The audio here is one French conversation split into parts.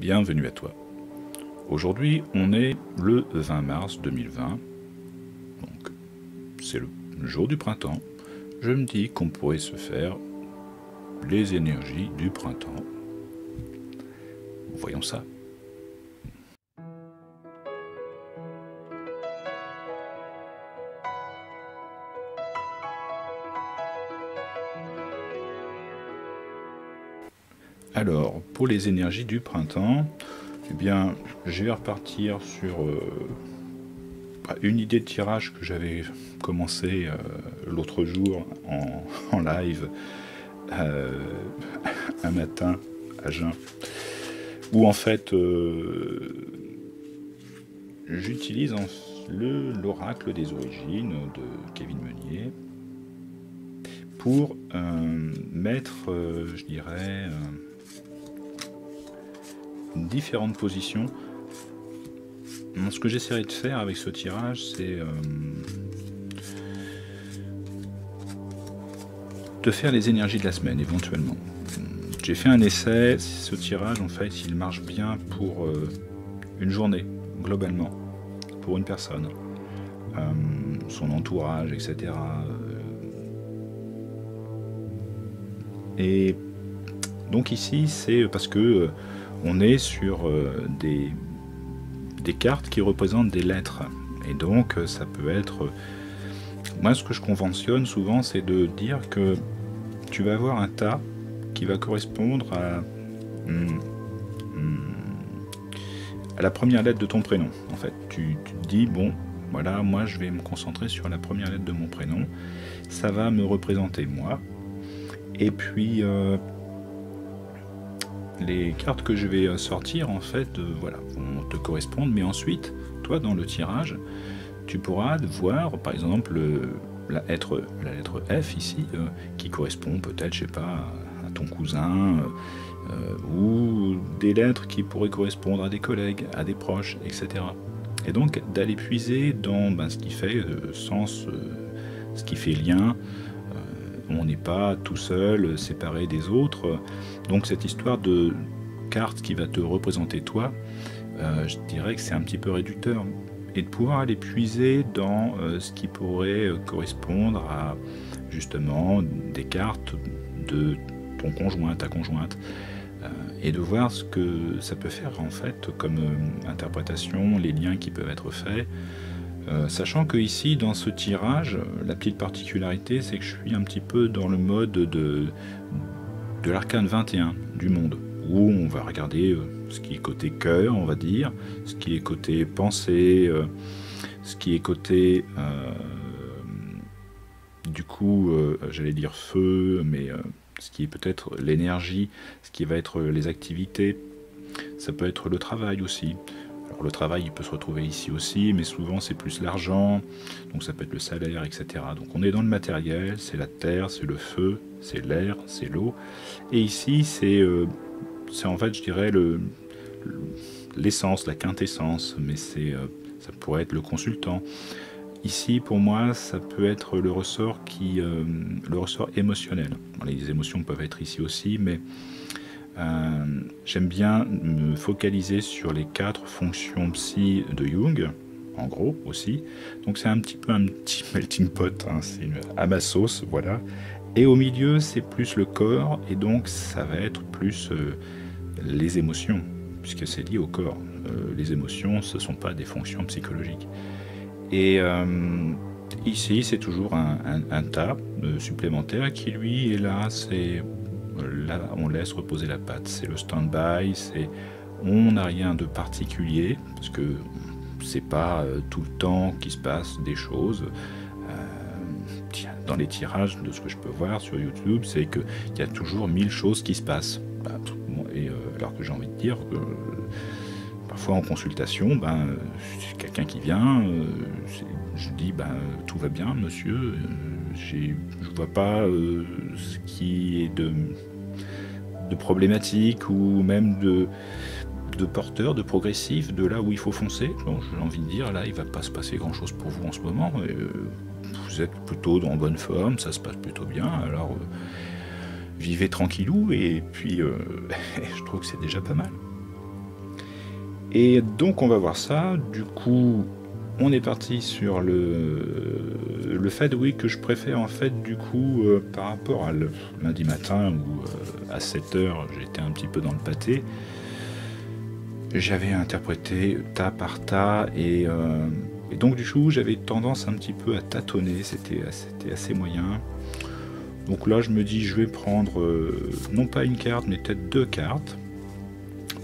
bienvenue à toi. Aujourd'hui, on est le 20 mars 2020, donc c'est le jour du printemps. Je me dis qu'on pourrait se faire les énergies du printemps. Voyons ça. Alors, pour les énergies du printemps, eh bien, je vais repartir sur une idée de tirage que j'avais commencé l'autre jour en live, un matin à jeun, où en fait j'utilise l'oracle des origines de Kevin Meunier pour mettre, je dirais, différentes positions. Ce que j'essaierai de faire avec ce tirage, c'est de faire les énergies de la semaine éventuellement. J'ai fait un essai, ce tirage en fait il marche bien pour une journée globalement, pour une personne, son entourage, etc. Et donc ici c'est parce que on est sur des cartes qui représentent des lettres, et donc ça peut être, moi ce que je conventionne souvent c'est de dire que tu vas avoir un tas qui va correspondre à la première lettre de ton prénom. En fait tu te dis bon voilà, moi je vais me concentrer sur la première lettre de mon prénom, ça va me représenter moi, et puis les cartes que je vais sortir en fait voilà, vont te correspondre, mais ensuite toi dans le tirage tu pourras voir par exemple la lettre F ici qui correspond peut-être, je sais pas, à ton cousin, ou des lettres qui pourraient correspondre à des collègues, à des proches, etc. Et donc d'aller puiser dans ce qui fait sens, ce qui fait lien. On n'est pas tout seul, séparé des autres. Donc cette histoire de carte qui va te représenter toi, je dirais que c'est un petit peu réducteur. Et de pouvoir aller puiser dans ce qui pourrait correspondre à justement des cartes de ton conjoint, ta conjointe, et de voir ce que ça peut faire en fait comme interprétation, les liens qui peuvent être faits. Sachant que ici dans ce tirage, la petite particularité c'est que je suis un petit peu dans le mode de l'arcane 21 du monde, où on va regarder ce qui est côté cœur, on va dire, ce qui est côté pensée, ce qui est côté du coup j'allais dire feu, mais ce qui est peut-être l'énergie, ce qui va être les activités, ça peut être le travail aussi. Alors, le travail il peut se retrouver ici aussi, mais souvent c'est plus l'argent, donc ça peut être le salaire, etc. Donc on est dans le matériel, c'est la terre, c'est le feu, c'est l'air, c'est l'eau. Et ici c'est en fait je dirais l'essence, la quintessence, mais ça pourrait être le consultant. Ici pour moi ça peut être le ressort le ressort émotionnel. Bon, les émotions peuvent être ici aussi, mais j'aime bien me focaliser sur les 4 fonctions psy de Jung, en gros aussi. Donc c'est un petit peu un petit melting pot, hein, c'est à ma sauce, voilà. Et au milieu c'est plus le corps, et donc ça va être plus les émotions, puisque c'est lié au corps. Les émotions, ce ne sont pas des fonctions psychologiques. Et ici c'est toujours un tas supplémentaire qui lui est là, c'est... Là, on laisse reposer la patte, c'est le stand-by, on n'a rien de particulier, parce que c'est pas tout le temps qu'il se passe des choses. Dans les tirages, de ce que je peux voir sur YouTube, c'est qu'il y a toujours 1000 choses qui se passent. Alors que j'ai envie de dire que parfois en consultation, quelqu'un qui vient, je dis tout va bien monsieur, je vois pas ce qui est de problématique, ou même de porteur, de progressif, de là où il faut foncer. Donc j'ai envie de dire, là il va pas se passer grand chose pour vous en ce moment, vous êtes plutôt en bonne forme, ça se passe plutôt bien, alors vivez tranquillou, et puis je trouve que c'est déjà pas mal. Et donc on va voir ça. Du coup, on est parti sur le fait, oui, que je préfère en fait du coup par rapport à le lundi matin où à 7h j'étais un petit peu dans le pâté. J'avais interprété tas par tas et donc du coup j'avais tendance un petit peu à tâtonner, c'était assez moyen. Donc là je me dis je vais prendre non pas une carte mais peut-être 2 cartes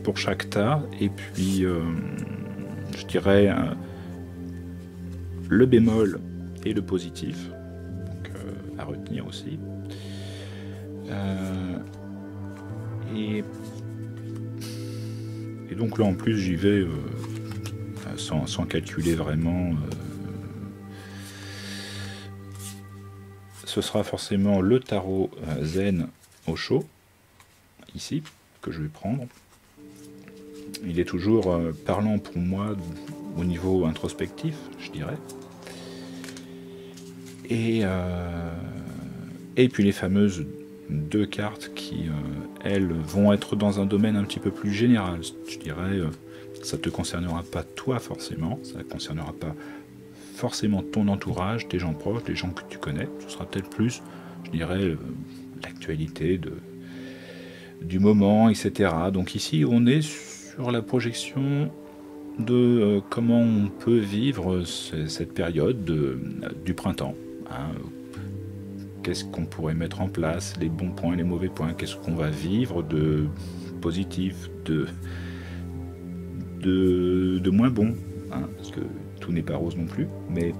pour chaque tas et puis je dirais le bémol et le positif, donc, à retenir aussi. Et donc là en plus j'y vais sans calculer vraiment. Ce sera forcément le tarot Zen Osho, ici, que je vais prendre. Il est toujours parlant pour moi au niveau introspectif, je dirais. Et puis les fameuses 2 cartes qui, elles, vont être dans un domaine un petit peu plus général. Je dirais, ça ne te concernera pas toi forcément, ça ne concernera pas forcément ton entourage, tes gens proches, les gens que tu connais. Ce sera peut-être plus, je dirais, l'actualité du moment, etc. Donc ici, on est sur la projection de comment on peut vivre cette période du printemps. Hein. Qu'est-ce qu'on pourrait mettre en place, les bons points, les mauvais points, qu'est-ce qu'on va vivre de positif, de moins bon, hein, parce que tout n'est pas rose non plus, mais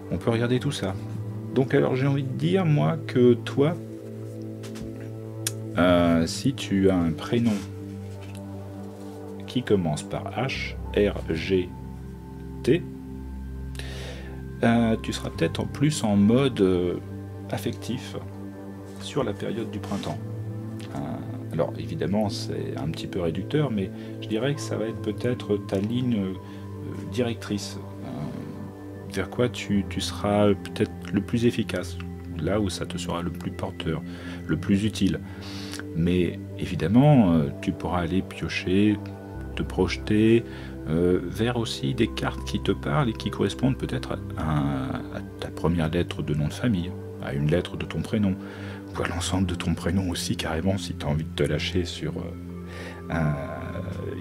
on peut regarder tout ça. Donc alors j'ai envie de dire, moi, que toi, si tu as un prénom qui commence par H, R, G, T, tu seras peut-être en plus en mode affectif sur la période du printemps. Alors évidemment c'est un petit peu réducteur, mais je dirais que ça va être peut-être ta ligne directrice, vers quoi tu seras peut-être le plus efficace, là où ça te sera le plus porteur, le plus utile. Mais évidemment tu pourras aller piocher, te projeter vers aussi des cartes qui te parlent et qui correspondent peut-être à ta première lettre de nom de famille, à une lettre de ton prénom, ou à l'ensemble de ton prénom aussi carrément, si tu as envie de te lâcher sur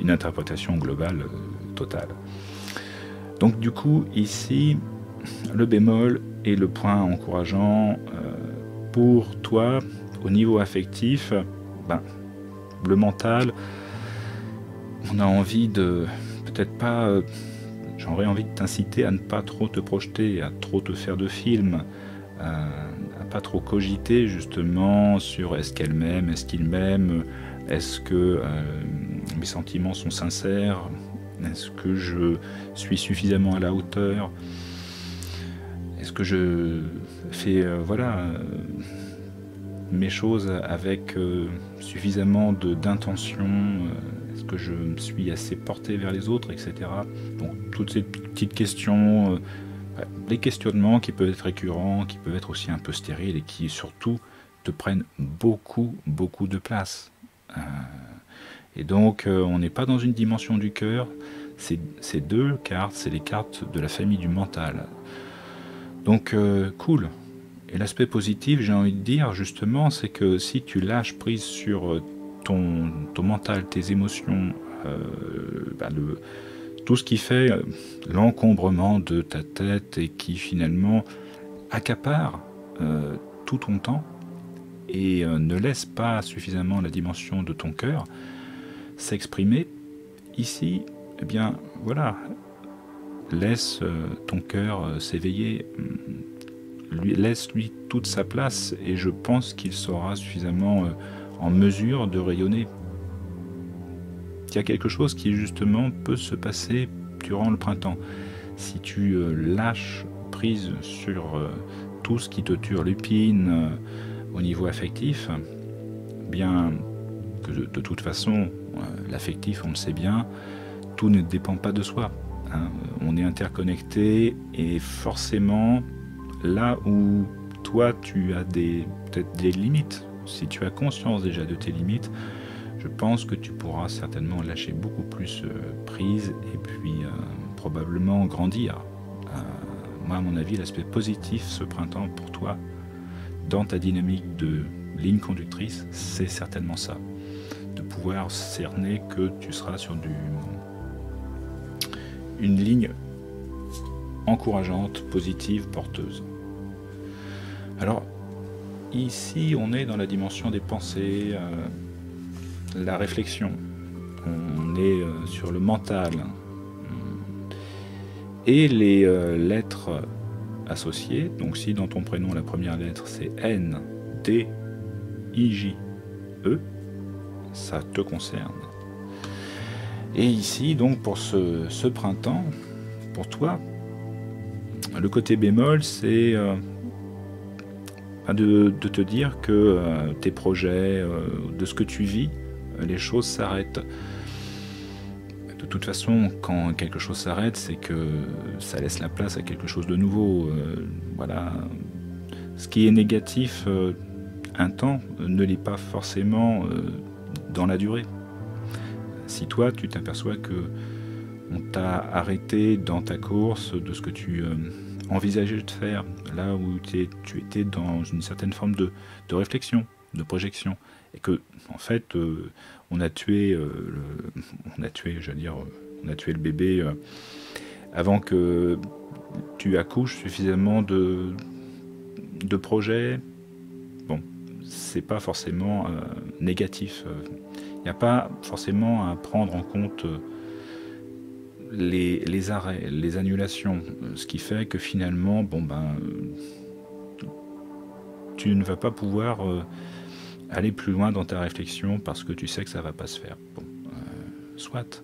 une interprétation globale totale. Donc du coup ici le bémol et le point encourageant pour toi au niveau affectif, le mental, on a envie de peut-être pas, j'aurais envie de t'inciter à ne pas trop te projeter, à trop te faire de films, à pas trop cogiter justement sur est-ce qu'elle m'aime, est-ce qu'il m'aime, est-ce que mes sentiments sont sincères, est-ce que je suis suffisamment à la hauteur, est-ce que je fais mes choses avec suffisamment d'intention, est-ce que je me suis assez porté vers les autres, etc. Donc toutes ces petites questions, les questionnements qui peuvent être récurrents, qui peuvent être aussi un peu stériles et qui surtout te prennent beaucoup de place. Et donc on n'est pas dans une dimension du cœur. Ces 2 cartes, c'est les cartes de la famille du mental. Donc cool. Et l'aspect positif, j'ai envie de dire justement, c'est que si tu lâches prise sur ton mental, tes émotions, tout ce qui fait l'encombrement de ta tête et qui finalement accapare tout ton temps et ne laisse pas suffisamment la dimension de ton cœur s'exprimer, ici, eh bien voilà, laisse ton cœur s'éveiller, laisse-lui toute sa place et je pense qu'il sera suffisamment en mesure de rayonner. Il y a quelque chose qui justement peut se passer durant le printemps. Si tu lâches prise sur tout ce qui te turlupine au niveau affectif, bien que de toute façon, l'affectif, on le sait bien, tout ne dépend pas de soi. Hein. On est interconnecté et forcément, là où toi tu as peut-être des limites, si tu as conscience déjà de tes limites, je pense que tu pourras certainement lâcher beaucoup plus prise et puis probablement grandir. Moi, à mon avis, l'aspect positif ce printemps pour toi, dans ta dynamique de ligne conductrice, c'est certainement ça. De pouvoir cerner que tu seras sur une ligne encourageante, positive, porteuse. Alors, ici, on est dans la dimension des pensées, la réflexion. On est sur le mental. Et les lettres associées, donc si dans ton prénom la première lettre c'est N, D, I, J, E, ça te concerne. Et ici, donc pour ce printemps, pour toi, le côté bémol, c'est de te dire que tes projets, de ce que tu vis, les choses s'arrêtent. De toute façon, quand quelque chose s'arrête, c'est que ça laisse la place à quelque chose de nouveau. Voilà. Ce qui est négatif un temps ne l'est pas forcément dans la durée. Si toi, tu t'aperçois que on t'a arrêté dans ta course de ce que tu envisageais de faire, là où tu étais dans une certaine forme de réflexion, de projection, et que en fait on a tué le bébé avant que tu accouches suffisamment de projets. Bon, c'est pas forcément négatif. Il n'y a pas forcément à prendre en compte les arrêts, les annulations, ce qui fait que finalement, tu ne vas pas pouvoir aller plus loin dans ta réflexion parce que tu sais que ça va pas se faire. Bon, soit.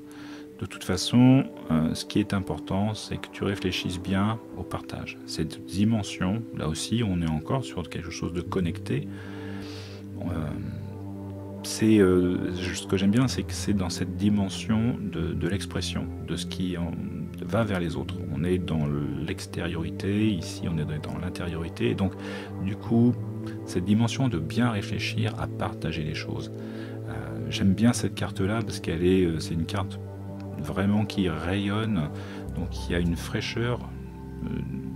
De toute façon, ce qui est important, c'est que tu réfléchisses bien au partage. Cette dimension, là aussi, on est encore sur quelque chose de connecté. Ce que j'aime bien, c'est que c'est dans cette dimension de l'expression, de ce qui va vers les autres. On est dans l'extériorité, ici on est dans l'intériorité, et donc du coup, cette dimension de bien réfléchir à partager les choses. J'aime bien cette carte-là parce c'est une carte vraiment qui rayonne, donc il y a une fraîcheur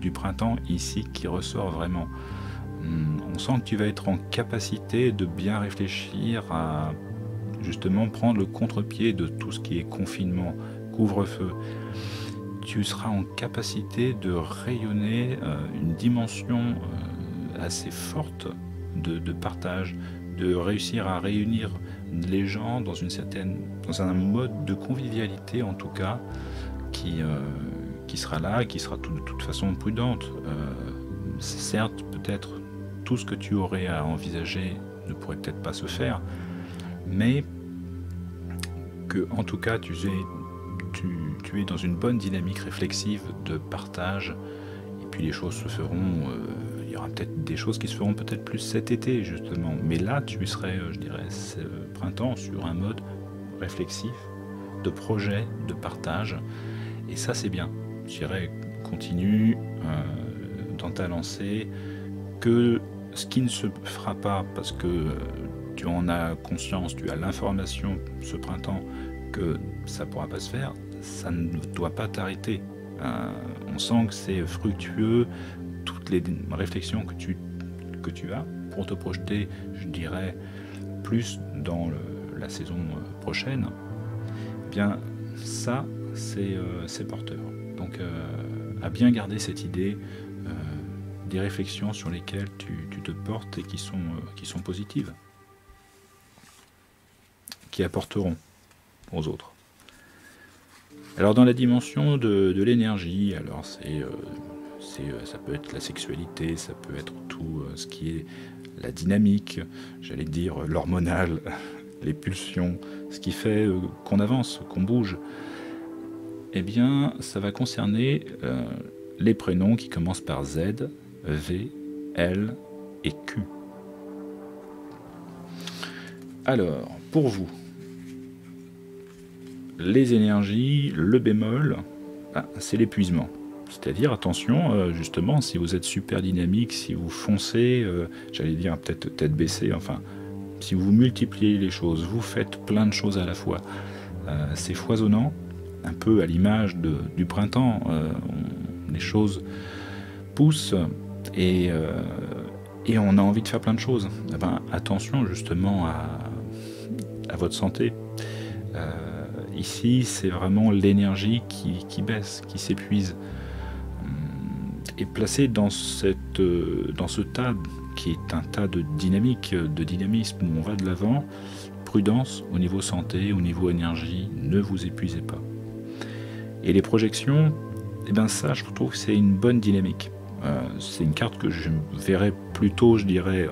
du printemps ici qui ressort vraiment. On sent que tu vas être en capacité de bien réfléchir à justement prendre le contre-pied de tout ce qui est confinement, couvre-feu. Tu seras en capacité de rayonner une dimension assez forte de partage, de réussir à réunir les gens dans un mode de convivialité en tout cas qui sera là, qui sera de toute façon prudente. Certes, peut-être tout ce que tu aurais à envisager ne pourrait peut-être pas se faire, mais que en tout cas tu es dans une bonne dynamique réflexive de partage, et puis les choses se feront, il y aura peut-être des choses qui se feront peut-être plus cet été justement, mais là tu serais, je dirais, ce printemps sur un mode réflexif, de projet, de partage, et ça c'est bien. Je dirais, continue dans ta lancée, que ce qui ne se fera pas parce que tu en as conscience, tu as l'information ce printemps que ça ne pourra pas se faire, ça ne doit pas t'arrêter. On sent que c'est fructueux, toutes les réflexions que tu as pour te projeter, je dirais, plus dans la saison prochaine. Eh bien, ça, c'est porteur. Donc, à bien garder cette idée des réflexions sur lesquelles tu te portes et qui sont positives, qui apporteront aux autres. Alors dans la dimension de l'énergie, alors ça peut être la sexualité, ça peut être tout ce qui est la dynamique, j'allais dire l'hormonal, les pulsions, ce qui fait qu'on avance, qu'on bouge. Eh bien, ça va concerner les prénoms qui commencent par Z, V, L et Q. Alors, pour vous, les énergies, le bémol, c'est l'épuisement. C'est-à-dire, attention, justement, si vous êtes super dynamique, si vous foncez, j'allais dire peut-être tête baissée, enfin, si vous multipliez les choses, vous faites plein de choses à la fois, c'est foisonnant, un peu à l'image du printemps, les choses poussent et on a envie de faire plein de choses. Eh ben, attention justement à votre santé. Ici, c'est vraiment l'énergie qui baisse, qui s'épuise. Et placé dans ce tas qui est un tas de dynamique, de dynamisme où on va de l'avant, prudence au niveau santé, au niveau énergie, ne vous épuisez pas. Et les projections, eh ben ça, je trouve que c'est une bonne dynamique. C'est une carte que je verrais plutôt, je dirais,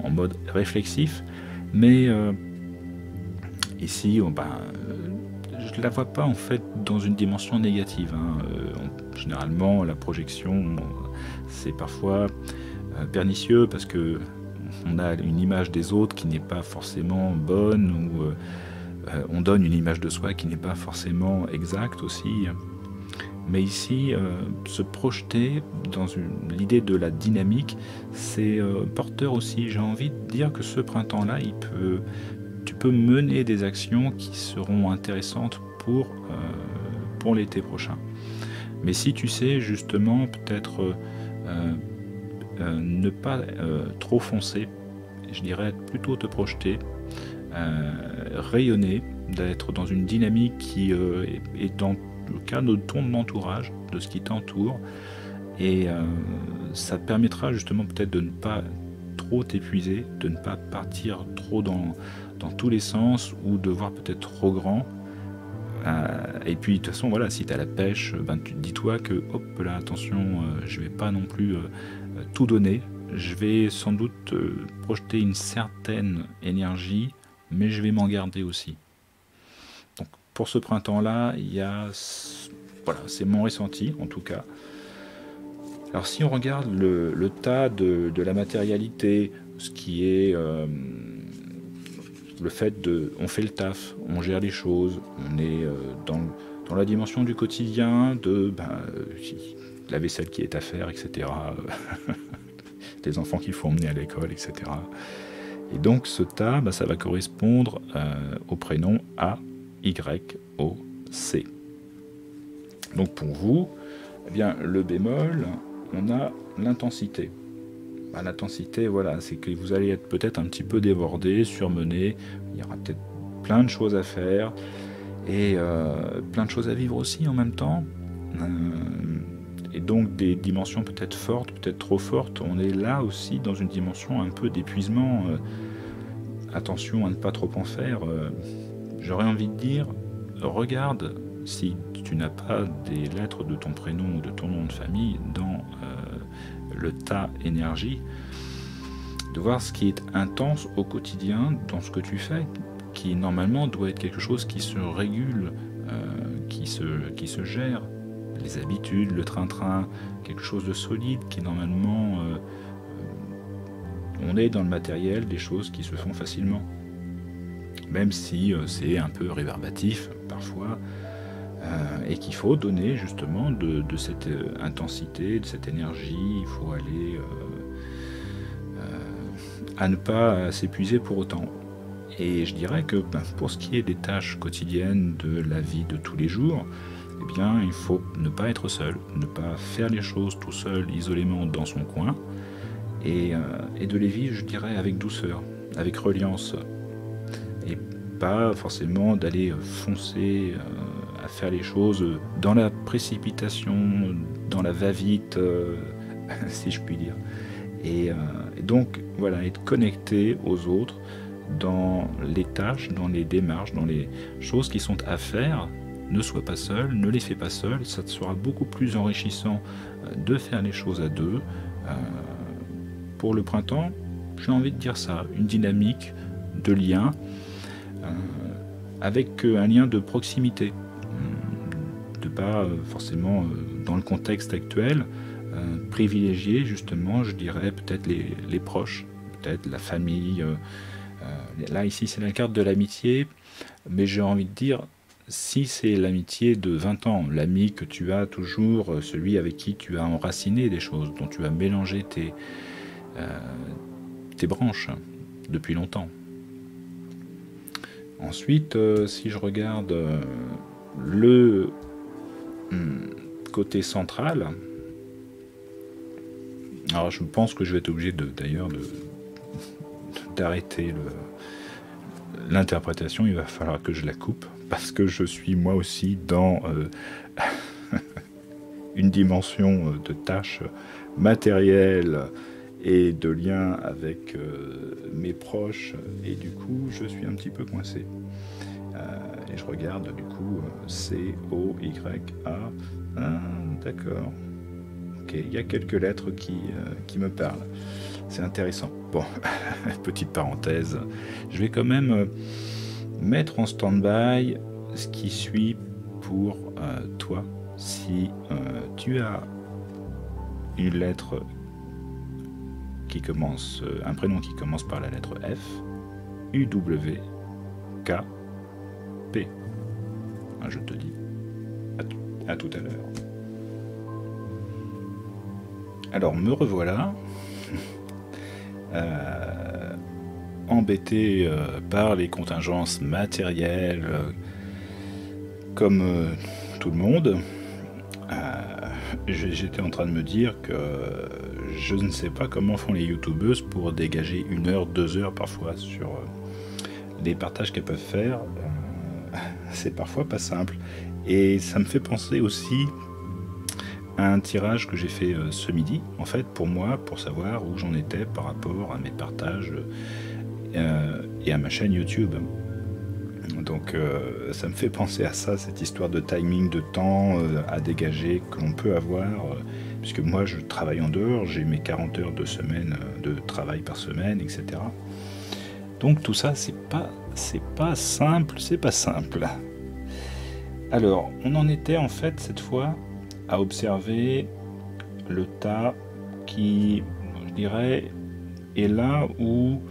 en mode réflexif, mais ici, je ne la vois pas en fait dans une dimension négative. Généralement, la projection, c'est parfois pernicieux parce que on a une image des autres qui n'est pas forcément bonne, ou on donne une image de soi qui n'est pas forcément exacte aussi. Mais ici, se projeter dans l'idée de la dynamique, c'est porteur aussi. J'ai envie de dire que ce printemps-là, tu peux mener des actions qui seront intéressantes pour l'été prochain. Mais si tu sais justement peut-être ne pas trop foncer, je dirais plutôt te projeter, rayonner, d'être dans une dynamique qui est dans le cadre de ton entourage, de ce qui t'entoure, et ça permettra justement peut-être de ne pas trop t'épuiser, de ne pas partir trop dans tous les sens, ou de voir peut-être trop grand. Et puis de toute façon, voilà, si tu as la pêche, dis-toi que hop là, attention, je vais pas non plus tout donner, je vais sans doute projeter une certaine énergie, mais je vais m'en garder aussi. Donc pour ce printemps-là, voilà, c'est mon ressenti en tout cas. Alors si on regarde le tas de la matérialité, ce qui est le fait on fait le taf, on gère les choses, on est dans la dimension du quotidien, la vaisselle qui est à faire, etc. Les enfants qu'il faut emmener à l'école, etc. Et donc ce tas, ça va correspondre au prénom A, Y, O, C. Donc pour vous, eh bien, le bémol, on a l'intensité. L'intensité, voilà, c'est que vous allez être peut-être un petit peu débordé, surmené, il y aura peut-être plein de choses à faire, et plein de choses à vivre aussi en même temps, et donc des dimensions peut-être fortes, peut-être trop fortes. On est là aussi dans une dimension un peu d'épuisement. Attention à ne pas trop en faire. J'aurais envie de dire, regarde si tu n'as pas des lettres de ton prénom ou de ton nom de famille dans le tas énergie, de voir ce qui est intense au quotidien dans ce que tu fais, qui normalement doit être quelque chose qui se régule, qui se gère, les habitudes, le train-train, quelque chose de solide qui normalement on est dans le matériel, des choses qui se font facilement, même si c'est un peu réverbatif parfois, et qu'il faut donner justement de cette intensité, de cette énergie. Il faut aller à ne pas s'épuiser pour autant. Et je dirais que pour ce qui est des tâches quotidiennes de la vie de tous les jours, eh bien, il faut ne pas être seul, ne pas faire les choses tout seul, isolément dans son coin, et de les vivre, je dirais, avec douceur, avec reliance, et pas forcément d'aller foncer à faire les choses dans la précipitation, dans la va-vite, si je puis dire. Et donc, voilà, être connecté aux autres dans les tâches, dans les démarches, dans les choses qui sont à faire. Ne sois pas seul, ne les fais pas seul, ça te sera beaucoup plus enrichissant de faire les choses à deux. Pour le printemps, j'ai envie de dire ça, une dynamique de lien, avec un lien de proximité, de pas forcément dans le contexte actuel, privilégier justement, je dirais peut-être les proches, peut-être la famille. Là ici c'est la carte de l'amitié, mais j'ai envie de dire, si c'est l'amitié de 20 ans, l'ami que tu as toujours, celui avec qui tu as enraciné des choses, dont tu as mélangé tes branches depuis longtemps, Ensuite, si je regarde le côté central, alors je pense que je vais être obligé d'ailleurs d'arrêter l'interprétation, il va falloir que je la coupe, parce que je suis moi aussi dans une dimension de tâches matérielles et de liens avec mes proches, et du coup je suis un petit peu coincé. Et je regarde du coup C-O-Y-A. Ah, d'accord. Ok, il y a quelques lettres qui me parlent. C'est intéressant. Bon, petite parenthèse. Je vais quand même mettre en stand-by ce qui suit pour toi. Si tu as une lettre qui commence, un prénom qui commence par la lettre F, U-W, K, P. Je te dis à tout à l'heure. Alors me revoilà embêté par les contingences matérielles comme tout le monde. J'étais en train de me dire que je ne sais pas comment font les youtubeuses pour dégager 1 heure, 2 heures parfois sur les partages qu'elles peuvent faire. C'est parfois pas simple. Et ça me fait penser aussi à un tirage que j'ai fait ce midi, en fait, pour moi, pour savoir où j'en étais par rapport à mes partages et à ma chaîne YouTube. Donc ça me fait penser à ça, cette histoire de timing, de temps à dégager que l'on peut avoir, puisque moi je travaille en dehors, j'ai mes 40 heures de semaine de travail par semaine, etc. Donc tout ça, c'est pas simple, c'est pas simple. Alors, on en était en fait cette fois à observer le tas qui, je dirais, est là où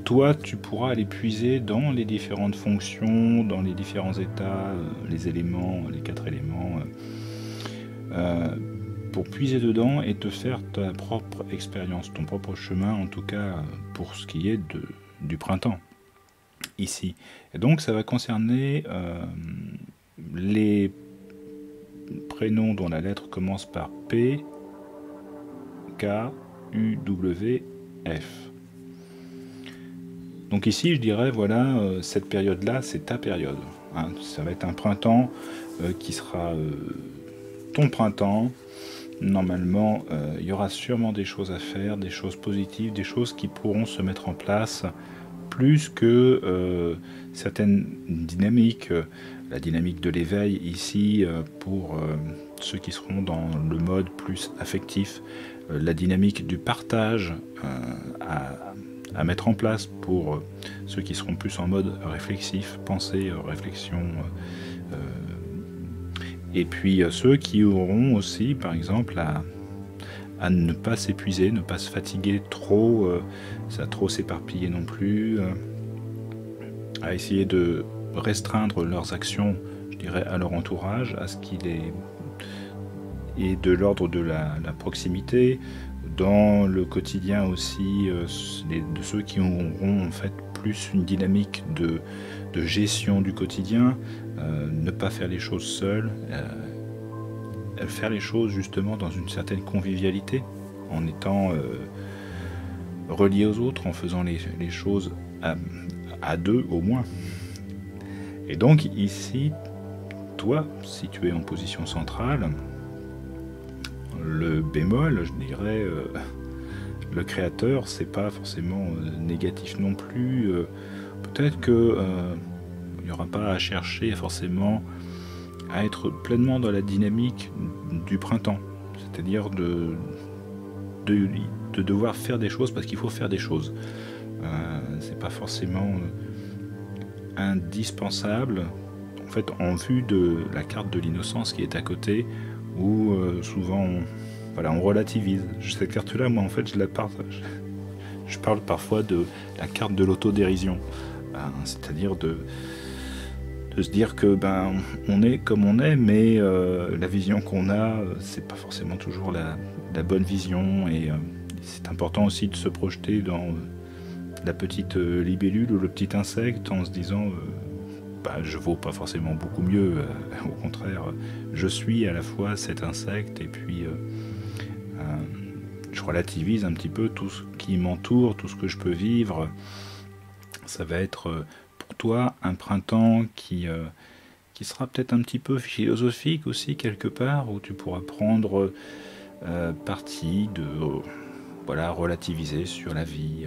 toi tu pourras aller puiser dans les différentes fonctions, dans les différents états, les éléments, les 4 éléments, pour puiser dedans et te faire ta propre expérience, ton propre chemin, en tout cas pour ce qui est du printemps, ici. Et donc ça va concerner les prénoms dont la lettre commence par P, K, U, W, F. Donc ici, je dirais, voilà, cette période-là, c'est ta période. Hein. Ça va être un printemps qui sera ton printemps. Normalement, il y aura sûrement des choses à faire, des choses positives, des choses qui pourront se mettre en place, plus que certaines dynamiques. La dynamique de l'éveil ici, pour ceux qui seront dans le mode plus affectif. La dynamique du partage à mettre en place pour ceux qui seront plus en mode réflexif, pensée, réflexion, et puis ceux qui auront aussi par exemple à ne pas s'épuiser, ne pas se fatiguer trop, ça trop s'éparpiller non plus, à essayer de restreindre leurs actions, je dirais, à leur entourage, à ce qu'il est de l'ordre de la proximité, dans le quotidien aussi, de ceux qui auront en fait plus une dynamique de gestion du quotidien, ne pas faire les choses seuls, faire les choses justement dans une certaine convivialité, en étant reliés aux autres, en faisant les choses à deux au moins. Et donc ici, toi, si tu es en position centrale, le bémol, je dirais, le créateur, c'est pas forcément négatif non plus. Peut-être que il n'y aura pas à chercher forcément à être pleinement dans la dynamique du printemps, c'est-à-dire de devoir faire des choses parce qu'il faut faire des choses. C'est pas forcément indispensable, en fait, en vue de la carte de l'innocence qui est à côté, où souvent on relativise. Cette carte-là, moi en fait, je la partage. Je parle parfois de la carte de l'autodérision, c'est-à-dire de se dire que on est comme on est, mais la vision qu'on a, c'est pas forcément toujours la bonne vision, et c'est important aussi de se projeter la petite libellule ou le petit insecte en se disant bah, je vaux pas forcément beaucoup mieux, au contraire, je suis à la fois cet insecte et puis je relativise un petit peu tout ce qui m'entoure, tout ce que je peux vivre. Ça va être pour toi un printemps qui sera peut-être un petit peu philosophique aussi quelque part, où tu pourras prendre parti de voilà, relativiser sur la vie,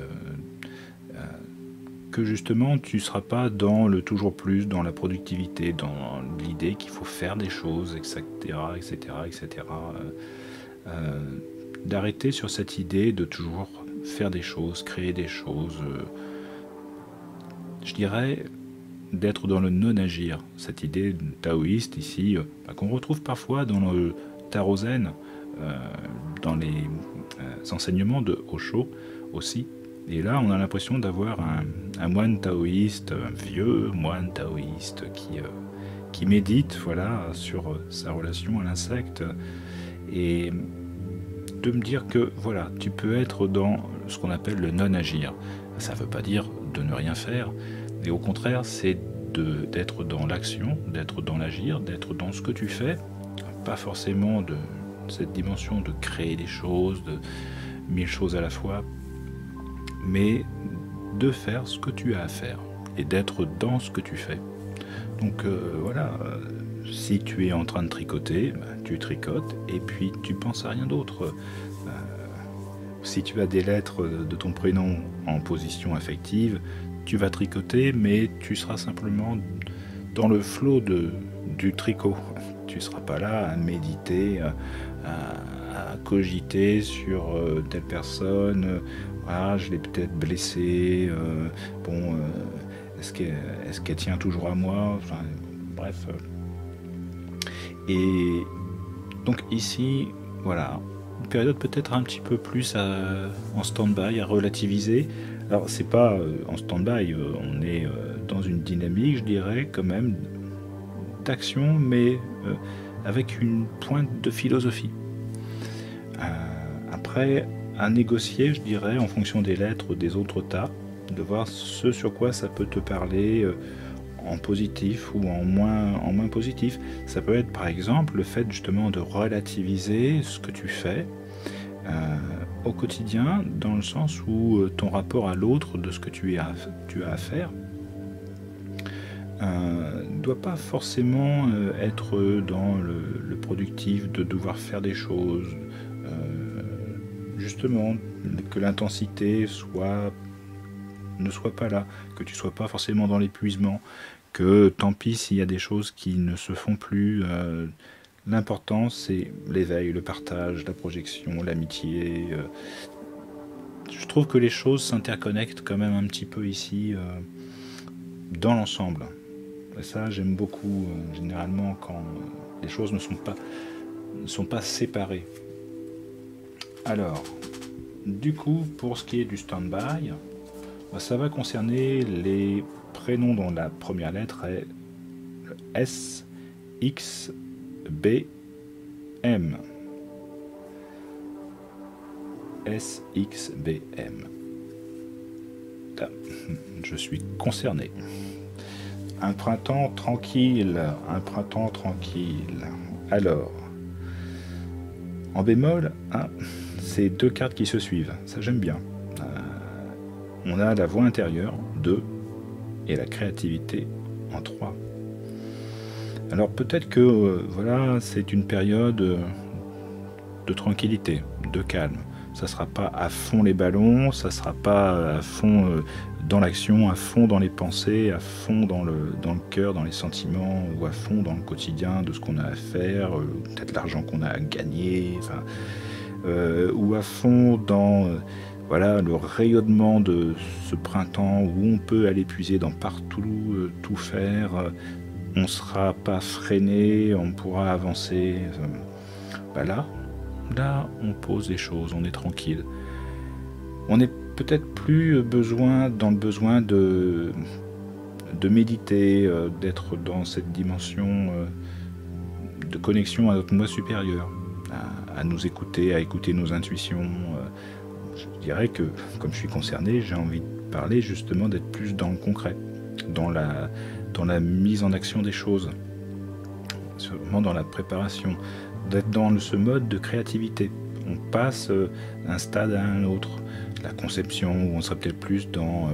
que justement tu ne seras pas dans le toujours plus, dans la productivité, dans l'idée qu'il faut faire des choses, etc., etc., etc. D'arrêter sur cette idée de toujours faire des choses, créer des choses, je dirais d'être dans le non-agir, cette idée taoïste ici, qu'on retrouve parfois dans le Tao Zen, dans les enseignements de Osho aussi. Et là, on a l'impression d'avoir un moine taoïste, un vieux moine taoïste qui médite, voilà, sur sa relation à l'insecte, et de me dire que voilà, tu peux être dans ce qu'on appelle le non-agir. Ça ne veut pas dire de ne rien faire, mais au contraire, c'est d'être dans l'action, d'être dans l'agir, d'être dans ce que tu fais, pas forcément de cette dimension de créer des choses, de 1000 choses à la fois, mais de faire ce que tu as à faire et d'être dans ce que tu fais. Donc voilà, si tu es en train de tricoter, tu tricotes et puis tu penses à rien d'autre. Si tu as des lettres de ton prénom en position affective, tu vas tricoter, mais tu seras simplement dans le flot du tricot. Tu ne seras pas là à méditer, à cogiter sur telle personne. Ah, je l'ai peut-être blessée. Est-ce qu'elle tient toujours à moi? Enfin, bref. Et donc ici, voilà, une période peut-être un petit peu plus en stand-by, à relativiser. Alors c'est pas en stand-by, on est dans une dynamique, je dirais, quand même, d'action, mais avec une pointe de philosophie. Après, à négocier, je dirais, en fonction des lettres des autres tas, de voir ce sur quoi ça peut te parler en positif ou en moins positif. Ça peut être par exemple le fait justement de relativiser ce que tu fais au quotidien, dans le sens où ton rapport à l'autre de ce que tu as à faire ne doit pas forcément être dans le productif, de devoir faire des choses, justement que l'intensité ne soit pas là, que tu sois pas forcément dans l'épuisement, que tant pis s'il y a des choses qui ne se font plus. L'important, c'est l'éveil, le partage, la projection, l'amitié. Je trouve que les choses s'interconnectent quand même un petit peu ici, dans l'ensemble. Et ça, j'aime beaucoup, généralement, quand les choses ne sont pas séparées. Alors, du coup, pour ce qui est du stand-by, ça va concerner les prénoms dont la première lettre est S, X, B, M. S, X, B, M. Là, je suis concerné. Un printemps tranquille, un printemps tranquille. Alors, en bémol, c'est deux cartes qui se suivent, ça j'aime bien. On a la voix intérieure, 2, et la créativité en 3. Alors peut-être que voilà, c'est une période de tranquillité, de calme. Ça ne sera pas à fond les ballons, ça ne sera pas à fond dans l'action, à fond dans les pensées, à fond dans le cœur, dans les sentiments, ou à fond dans le quotidien de ce qu'on a à faire, peut-être l'argent qu'on a à gagner, enfin, ou à fond dans voilà, le rayonnement de ce printemps où on peut aller puiser dans partout, tout faire. On ne sera pas freiné, on pourra avancer. Là, on pose les choses, on est tranquille. On n'est peut-être plus dans le besoin de méditer, d'être dans cette dimension de connexion à notre moi supérieur, à nous écouter, à écouter nos intuitions. Je dirais que, comme je suis concerné, j'ai envie parler justement d'être plus dans le concret, dans la mise en action des choses, vraiment dans la préparation, d'être dans ce mode de créativité. On passe d'un stade à un autre, la conception, où on serait peut-être plus dans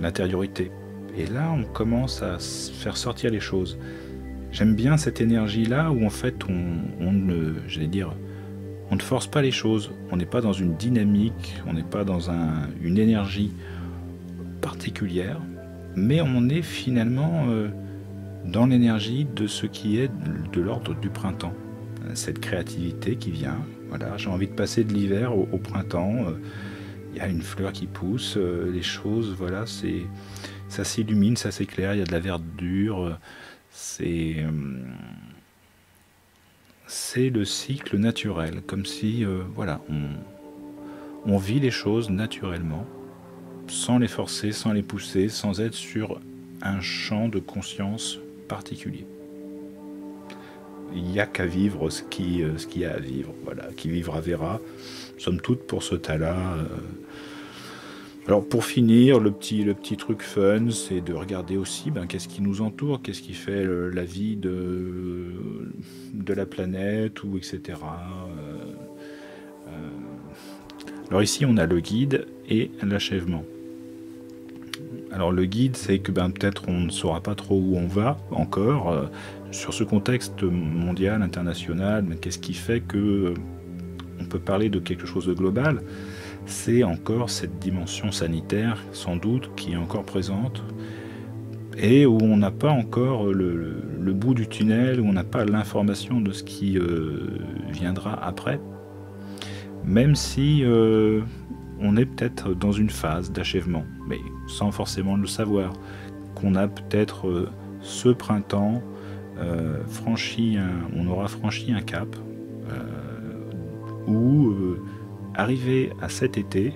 l'intériorité. Et là, on commence à faire sortir les choses. J'aime bien cette énergie-là où en fait, on ne force pas les choses. On n'est pas dans une dynamique, on n'est pas dans une énergie particulière, mais on est finalement dans l'énergie de ce qui est de l'ordre du printemps. Cette créativité qui vient. Voilà, j'ai envie de passer de l'hiver au printemps. Il y a une fleur qui pousse, les choses, voilà, ça s'illumine, ça s'éclaire, il y a de la verdure. C'est le cycle naturel, comme si voilà, on vit les choses naturellement, sans les forcer, sans les pousser, sans être sur un champ de conscience particulier. Il n'y a qu'à vivre ce qu'il y a à vivre, voilà, qui vivra verra, somme toute pour ce tas-là. Alors pour finir, le petit truc fun, c'est de regarder aussi qu'est-ce qui nous entoure, qu'est-ce qui fait la vie de la planète, ou etc. Alors ici, on a le guide et l'achèvement. Alors le guide, c'est que peut-être on ne saura pas trop où on va encore. Sur ce contexte mondial, international, qu'est-ce qui fait que on peut parler de quelque chose de global? C'est encore cette dimension sanitaire, sans doute, qui est encore présente, et où on n'a pas encore le bout du tunnel, où on n'a pas l'information de ce qui viendra après, même si on est peut-être dans une phase d'achèvement, mais sans forcément le savoir, qu'on a peut-être ce printemps on aura franchi un cap, où arrivé à cet été,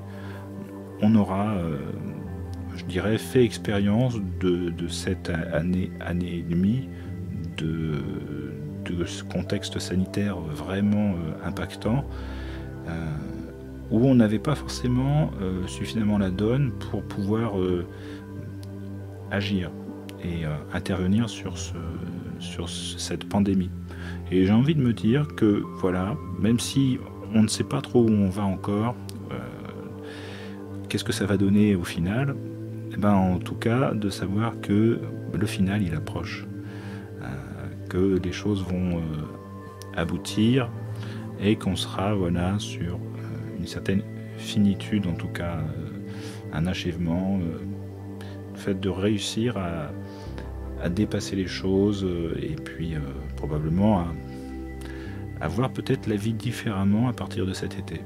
on aura, je dirais, fait expérience de cette année et demie de ce contexte sanitaire vraiment impactant, où on n'avait pas forcément suffisamment la donne pour pouvoir agir et intervenir sur cette pandémie. Et j'ai envie de me dire que voilà, même si on ne sait pas trop où on va encore, qu'est-ce que ça va donner au final, en tout cas de savoir que le final il approche, que les choses vont aboutir et qu'on sera voilà, sur une certaine finitude, en tout cas un achèvement, le fait de réussir à dépasser les choses et puis probablement à voir peut-être la vie différemment à partir de cet été.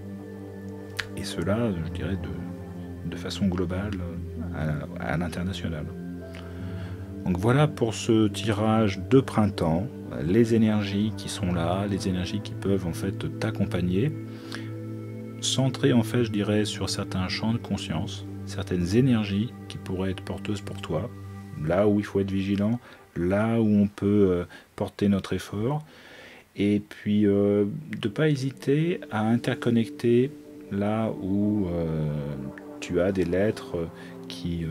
Et cela, je dirais, de façon globale à l'international. Donc voilà pour ce tirage de printemps, les énergies qui sont là, les énergies qui peuvent en fait t'accompagner, centrées en fait, je dirais, sur certains champs de conscience, certaines énergies qui pourraient être porteuses pour toi, là où il faut être vigilant, là où on peut porter notre effort, et puis de ne pas hésiter à interconnecter là où tu as des lettres qui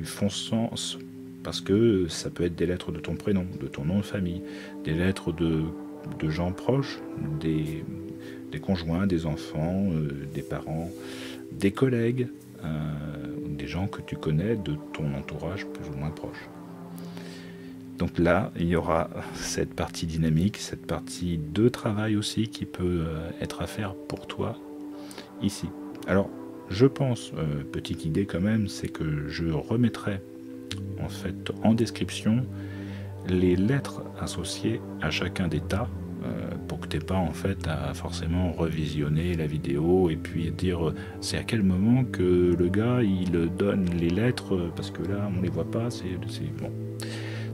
font sens, parce que ça peut être des lettres de ton prénom, de ton nom de famille, des lettres de gens proches, des conjoints, des enfants, des parents, des collègues, des gens que tu connais de ton entourage plus ou moins proche. Donc là, il y aura cette partie dynamique, cette partie de travail aussi qui peut être à faire pour toi ici. Alors, je pense, petite idée quand même, c'est que je remettrai en fait en description les lettres associées à chacun des tas, pour que tu n'aies pas en fait à forcément revisionner la vidéo et puis dire c'est à quel moment que le gars il donne les lettres, parce que là on les voit pas, c'est bon.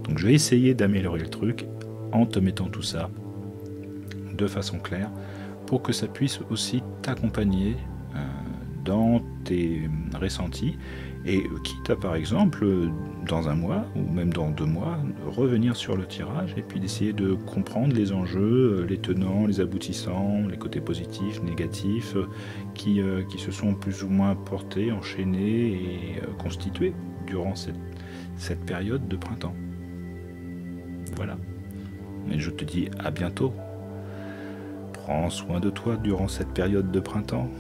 Donc je vais essayer d'améliorer le truc en te mettant tout ça de façon claire pour que ça puisse aussi t'accompagner dans tes ressentis Et quitte à, par exemple, dans un mois ou même dans 2 mois, revenir sur le tirage et puis d'essayer de comprendre les enjeux, les tenants, les aboutissants, les côtés positifs, négatifs, qui se sont plus ou moins portés, enchaînés et constitués durant cette période de printemps. Voilà. Et je te dis à bientôt. Prends soin de toi durant cette période de printemps.